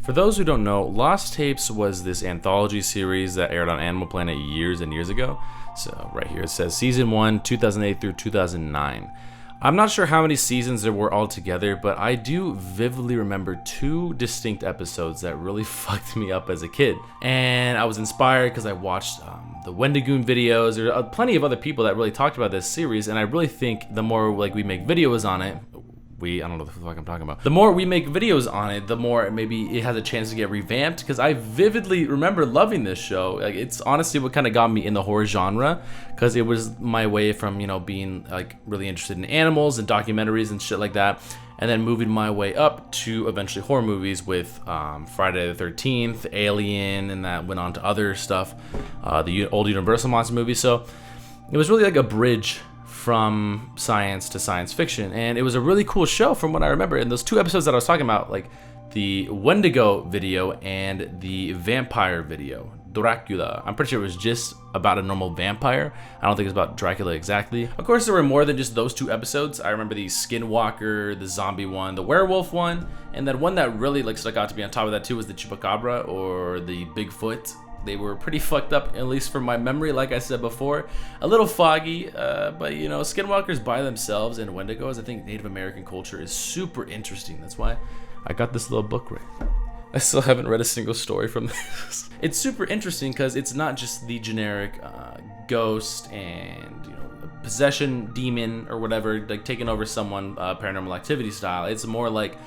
For those who don't know, Lost Tapes was this anthology series that aired on Animal Planet years and years ago. So right here it says Season 1, 2008 through 2009. I'm not sure how many seasons there were altogether, but I do vividly remember 2 distinct episodes that really fucked me up as a kid. And I was inspired because I watched the Wendigoon videos. There are plenty of other people that really talked about this series, and I really think the more like we make videos on it, I don't know what the fuck I'm talking about. The more we make videos on it, the more maybe it has a chance to get revamped, because I vividly remember loving this show. Like, it's honestly what kind of got me in the horror genre, because it was my way from, you know, being like really interested in animals and documentaries and shit like that, and then moving my way up to eventually horror movies with Friday the 13th, Alien, and that went on to other stuff, the old Universal monster movies. So it was really like a bridge from science to science fiction, and it was a really cool show from what I remember. In those 2 episodes that I was talking about, like the Wendigo video and the vampire video, Dracula, I'm pretty sure it was just about a normal vampire. I don't think it's about Dracula exactly. Of course, there were more than just those 2 episodes. I remember the Skinwalker, the zombie one, the werewolf one, and then one that really like stuck out to me on top of that too was the Chupacabra or the Bigfoot. They were pretty fucked up, at least from my memory, like I said before. A little foggy, but you know, skinwalkers by themselves and Wendigos, I think Native American culture is super interesting. That's why I got this little book right. I still haven't read a single story from this. It's super interesting because it's not just the generic ghost and, you know, possession demon or whatever, like taking over someone, paranormal activity style. It's more like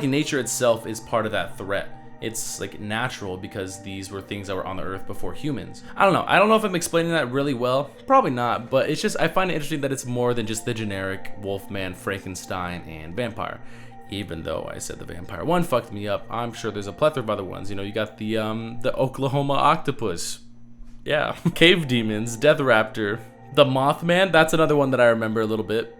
nature itself is part of that threat. It's like natural because these were things that were on the earth before humans. I don't know if I'm explaining that really well. Probably not, but it's just, I find it interesting that it's more than just the generic Wolfman, Frankenstein, and vampire. Even though I said the vampire one fucked me up, I'm sure there's a plethora of other ones. You know, you got the Oklahoma octopus. Yeah. Cave demons, Death Raptor. The Mothman, that's another one that I remember a little bit.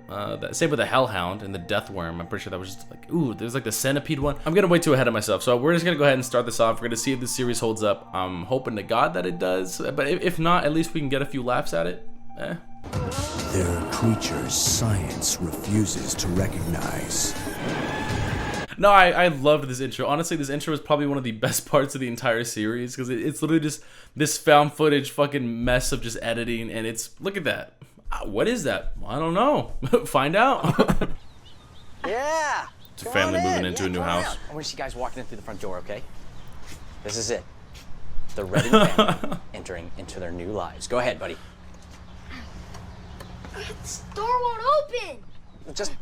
Same with the Hellhound and the Death Worm. I'm pretty sure that was just like, ooh, there's like the Centipede one. I'm gonna way too ahead of myself, so we're just gonna go ahead and start this off. We're gonna see if this series holds up. I'm hoping to God that it does, but if not, at least we can get a few laughs at it. There are creatures science refuses to recognize. No, I loved this intro. Honestly, this intro is probably one of the best parts of the entire series because it's literally just this found footage fucking mess of just editing, and it's, look at that. What is that? I don't know. Find out. Yeah. It's a family moving into a new house. I want to see you guys walking in through the front door, okay? This is it. The Redding family entering into their new lives. Go ahead, buddy. This door won't open.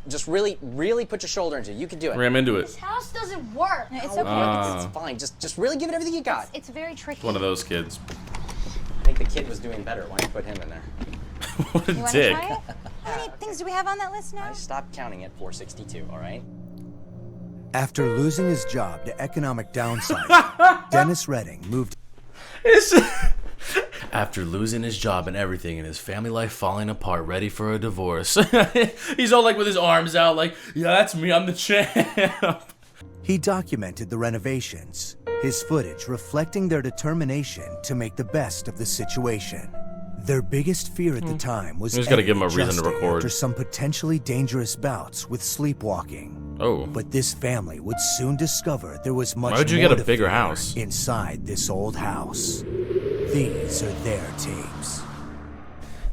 Just really put your shoulder into it. You can do it. Ram into This it. house doesn't work. No, it's okay. It's fine. Just really give it everything you got. It's very tricky. One of those kids. I think the kid was doing better. Why don't you put him in there? What a You want to dick. try it? How many things do we have on that list now? I stopped counting at 462, all right? After losing his job to economic downside, Dennis Redding moved. After losing his job and everything and his family life falling apart, ready for a divorce. He's all like with his arms out like, yeah, that's me, I'm the champ. He documented the renovations, his footage reflecting their determination to make the best of the situation. Their biggest fear at the time was You just gotta give him a reason to adjusting record. after some potentially dangerous bouts with sleepwalking. Oh. But this family would soon discover there was much Why would you more get a to bigger fear house? inside this old house. These are their tapes.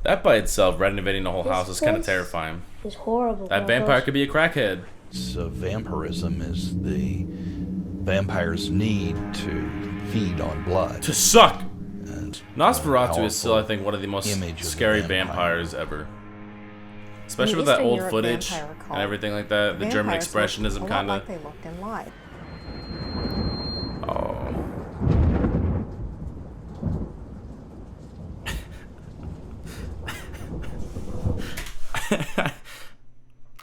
That by itself, renovating the whole house is kind of terrifying. It's horrible. That vampire could be a crackhead. So vampirism is the vampire's need to feed on blood. To suck! And Nosferatu is still, I think, one of the most image of the scary vampire. vampires ever. Especially In with that Eastern old Europe, footage vampire cult, and everything like that. The German vampires look expressionism a lot kind of. like they looked in life. Oh.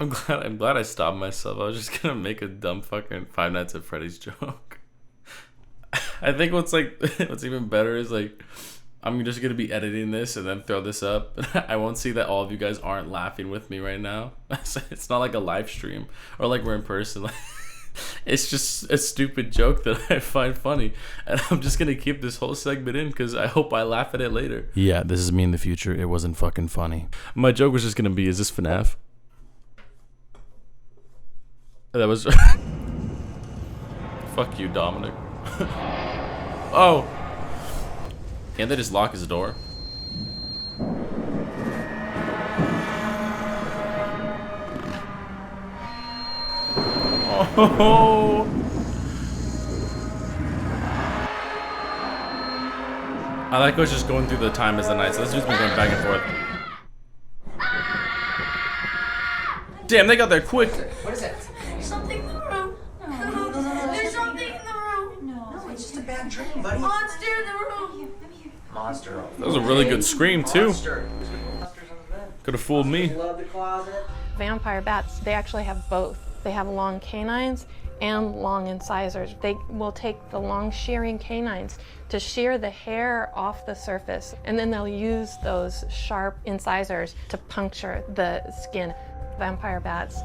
I'm glad I stopped myself. I was just gonna make a dumb fucking Five Nights at Freddy's joke. I think what's even better is like I'm just gonna be editing this and then throw this up. I won't see that all of you guys aren't laughing with me right now. It's not like a live stream or like we're in person. It's just a stupid joke that I find funny, and I'm just gonna keep this whole segment in because I hope I laugh at it later. Yeah, this is me in the future. It wasn't fucking funny. My joke was just gonna be, is this FNAF? That was Fuck you, Dominic. Oh. Can't they just lock his door? Oh. I like how it's just going through the time as the night, so this dude's been going back and forth. Damn, they got there quick. What is it? There's something in the room. There's something in the room. No, it's just a bad dream, buddy. Monster in the room. Monster. That was a really good scream, too. Monster. Monsters on the bed. Could have fooled me. Love the closet. Vampire bats, they actually have both. They have long canines and long incisors. They will take the long shearing canines to shear the hair off the surface, and then they'll use those sharp incisors to puncture the skin. Vampire bats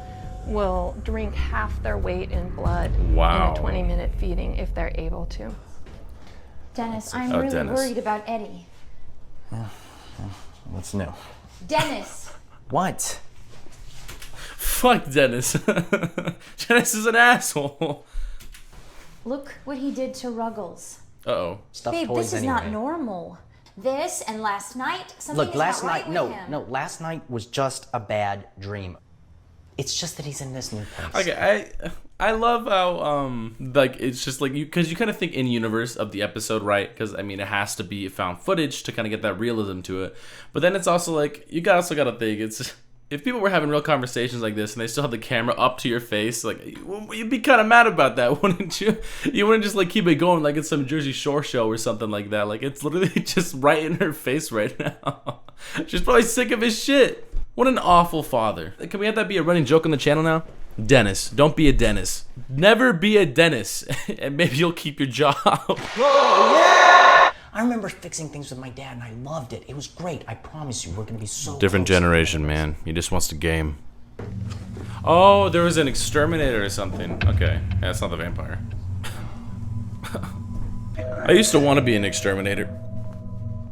will drink half their weight in blood Wow. in a 20-minute feeding if they're able to. Dennis, I'm Oh, really Dennis. worried about Eddie. What's new? Dennis! What? Fuck Dennis. Dennis is an asshole. Look what he did to Ruggles. Uh-oh. Stuffed Babe, toys this is anyway. not normal. This and last night, something Look, is last not right night, with him. no, last night was just a bad dream. It's just that he's in this new place. Okay, I love how like it's just like because you kind of think in universe of the episode, right? Because I mean it has to be found footage to kind of get that realism to it. But then it's also like you also got to think it's if people were having real conversations like this and they still have the camera up to your face, like you'd be kind of mad about that, wouldn't you? You wouldn't just like keep it going like it's some Jersey Shore show or something like that. Like it's literally just right in her face right now. She's probably sick of his shit. What an awful father. Can we have that be a running joke on the channel now? Dennis, don't be a Dennis. Never be a Dennis, and maybe you'll keep your job. I remember fixing things with my dad, and I loved it. It was great. I promise you, we're gonna be so Different close. generation, man. He just wants to game. Oh, there was an exterminator or something. Okay, yeah, that's not the vampire. I used to want to be an exterminator.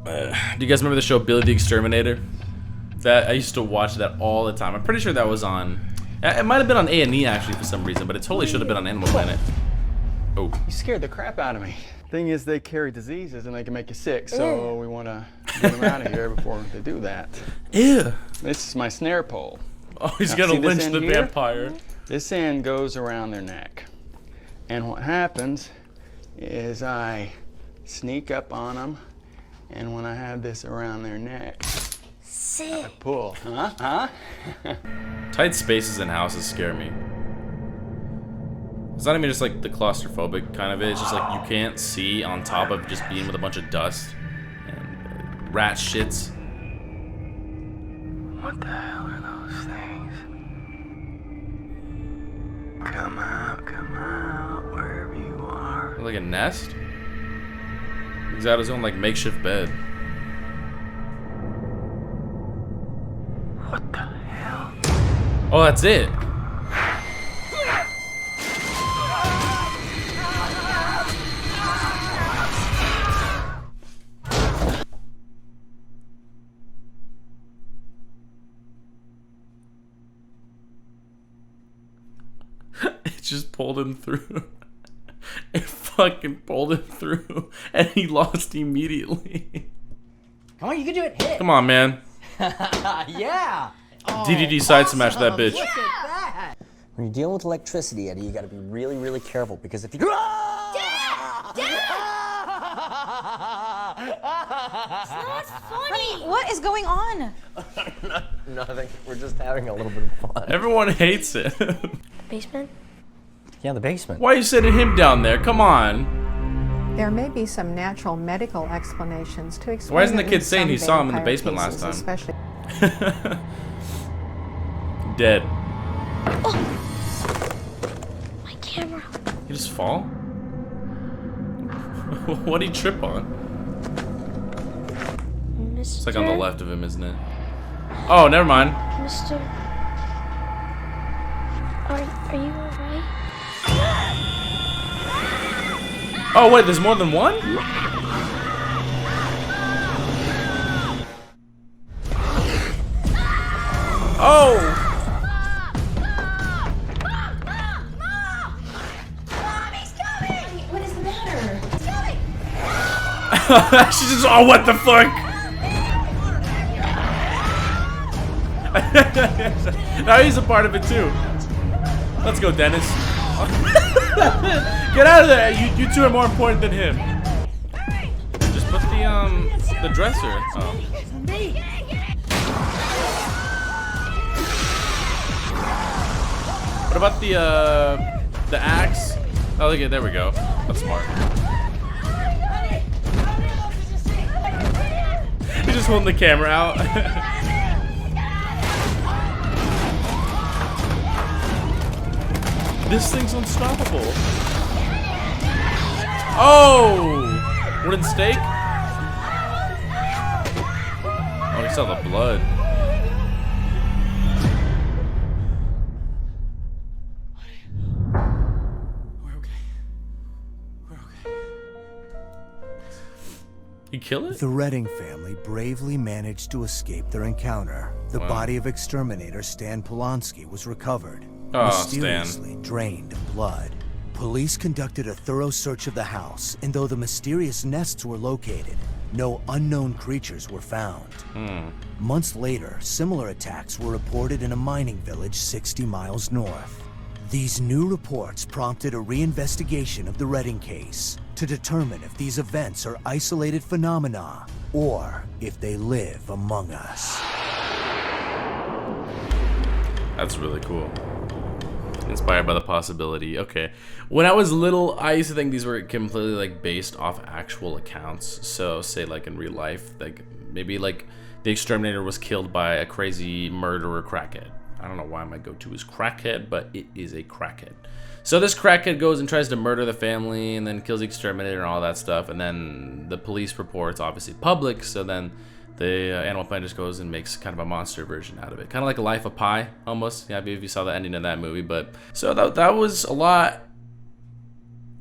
Do you guys remember the show Billy the Exterminator? That I used to watch that all the time. I'm pretty sure that was on. It might have been on A&E actually for some reason, but it totally should have been on Animal Planet. Oh, You scared the crap out of me. Thing is, they carry diseases and they can make you sick, so we want to get them out of here before they do that. ew. This is my snare pole. Oh, he's Now, gonna see this lynch end the here? vampire. This end goes around their neck. And what happens is I sneak up on them, and when I have this around their neck, I pull. Tight spaces in houses scare me. It's not even just like the claustrophobic kind of it. It's just like you can't see on top of just being with a bunch of dust and rat shits. What the hell are those things? Come out, wherever you are. Like a nest? He's got his own like makeshift bed. What the hell? Oh, that's it. It just pulled him through. It fucking pulled him through, and he lost immediately. Come on, you can do it. Hit it. Come on, man. Yeah. DDD side smash that bitch. When you're dealing with electricity, Eddie, you got to be really, really careful because if you. Dad! That's funny. What is going on? Nothing. We're just having a little bit of fun. Everyone hates it. Basement? Yeah, the basement. Why are you sending him down there? Come on. There may be some natural medical explanations to explain. Why isn't the at kid least saying some he saw him in the vampire basement last cases, time? Especially. Dead. My camera. He just fall? What'd he trip on? Mr. It's like on the left of him, isn't it? Oh, never mind. Mr. Are you alright? Oh, wait, there's more than one? Oh! Mommy's coming! She's just, oh, what the fuck? Now he's a part of it too. Let's go, Dennis. Get out of there. You two are more important than him. Just put the dresser. Oh. What about the axe? Oh, look at, there we go. That's smart. He's just holding the camera out. This thing's unstoppable. Oh! Wooden stake? Oh, we saw the blood. You kill it? The Redding family bravely managed to escape their encounter. The body of exterminator Stan Polanski was recovered, mysteriously drained of blood. Police conducted a thorough search of the house, and though the mysterious nests were located, no unknown creatures were found. Months later, similar attacks were reported in a mining village 60 miles north. These new reports prompted a reinvestigation of the Redding case to determine if these events are isolated phenomena or if they live among us. That's really cool. Inspired by the possibility. Okay. When I was little, I used to think these were completely like based off actual accounts. So say like in real life, like maybe like the exterminator was killed by a crazy murderer crackhead. I don't know why my go-to is crackhead, but it is a crackhead. So this crackhead goes and tries to murder the family and then kills the exterminator and all that stuff. And then the police report's obviously public. So then the Animal Planet just goes and makes kind of a monster version out of it. Kind of like a Life of Pi, almost. Yeah, if you saw the ending of that movie. But so that was a lot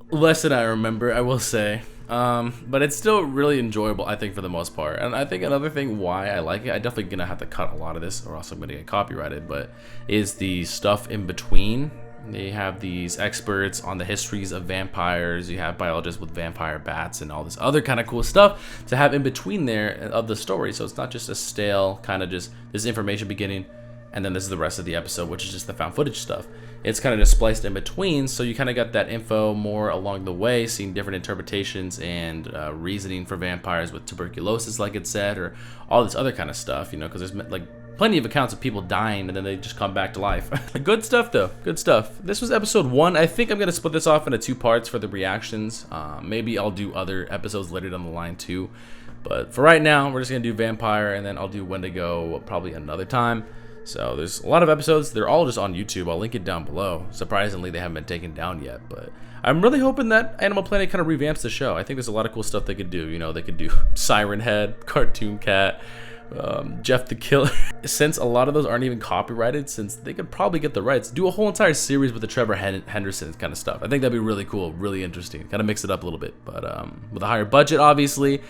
less than I remember, I will say. But it's still really enjoyable, I think, for the most part. And I think another thing why I like it, I'm definitely gonna have to cut a lot of this or else I'm gonna get copyrighted, but is the stuff in between. They have these experts on the histories of vampires. You have biologists with vampire bats and all this other kind of cool stuff to have in between there of the story. So it's not just a stale kind of just this information beginning and then this is the rest of the episode, which is just the found footage stuff. It's kind of just spliced in between, so you kind of got that info more along the way, seeing different interpretations and reasoning for vampires with tuberculosis, like it said, or all this other kind of stuff, you know, because there's like plenty of accounts of people dying and then they just come back to life. Good stuff though, good stuff. This was episode 1. I think I'm gonna split this off into 2 parts for the reactions. Maybe I'll do other episodes later down the line too, but for right now, we're just gonna do Vampire and then I'll do Wendigo probably another time. So there's a lot of episodes. They're all just on YouTube. I'll link it down below. Surprisingly, they haven't been taken down yet, but I'm really hoping that Animal Planet kind of revamps the show. I think there's a lot of cool stuff they could do. You know, they could do Siren Head, Cartoon Cat, Jeff the Killer. Since a lot of those aren't even copyrighted, since they could probably get the rights, do a whole entire series with the Trevor Henderson kind of stuff. I think that'd be really cool, really interesting. Kind of mix it up a little bit, but with a higher budget, obviously.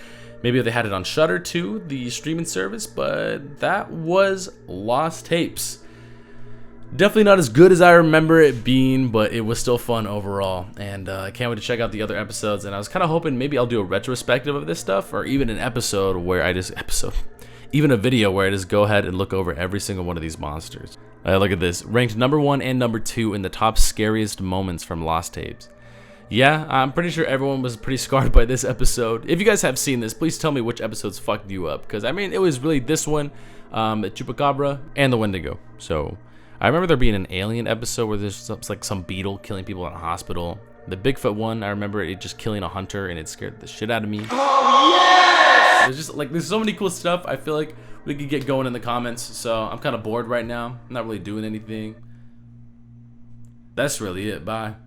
Maybe if they had it on Shudder too, the streaming service, but that was Lost Tapes. Definitely not as good as I remember it being, but it was still fun overall. And I can't wait to check out the other episodes. And I was kind of hoping maybe I'll do a retrospective of this stuff, or even an episode where I just even a video where I just go ahead and look over every single one of these monsters. Look at this, ranked number 1 and number 2 in the top scariest moments from Lost Tapes. Yeah, I'm pretty sure everyone was pretty scarred by this episode. If you guys have seen this, please tell me which episodes fucked you up. Because, I mean, it was really this one, the Chupacabra, and the Wendigo. So, I remember there being an alien episode where there's like some beetle killing people in a hospital. The Bigfoot one, I remember it just killing a hunter, and it scared the shit out of me. Oh, yes! There's just, like, there's so many cool stuff. I feel like we could get going in the comments. So, I'm kind of bored right now. I'm not really doing anything. That's really it. Bye.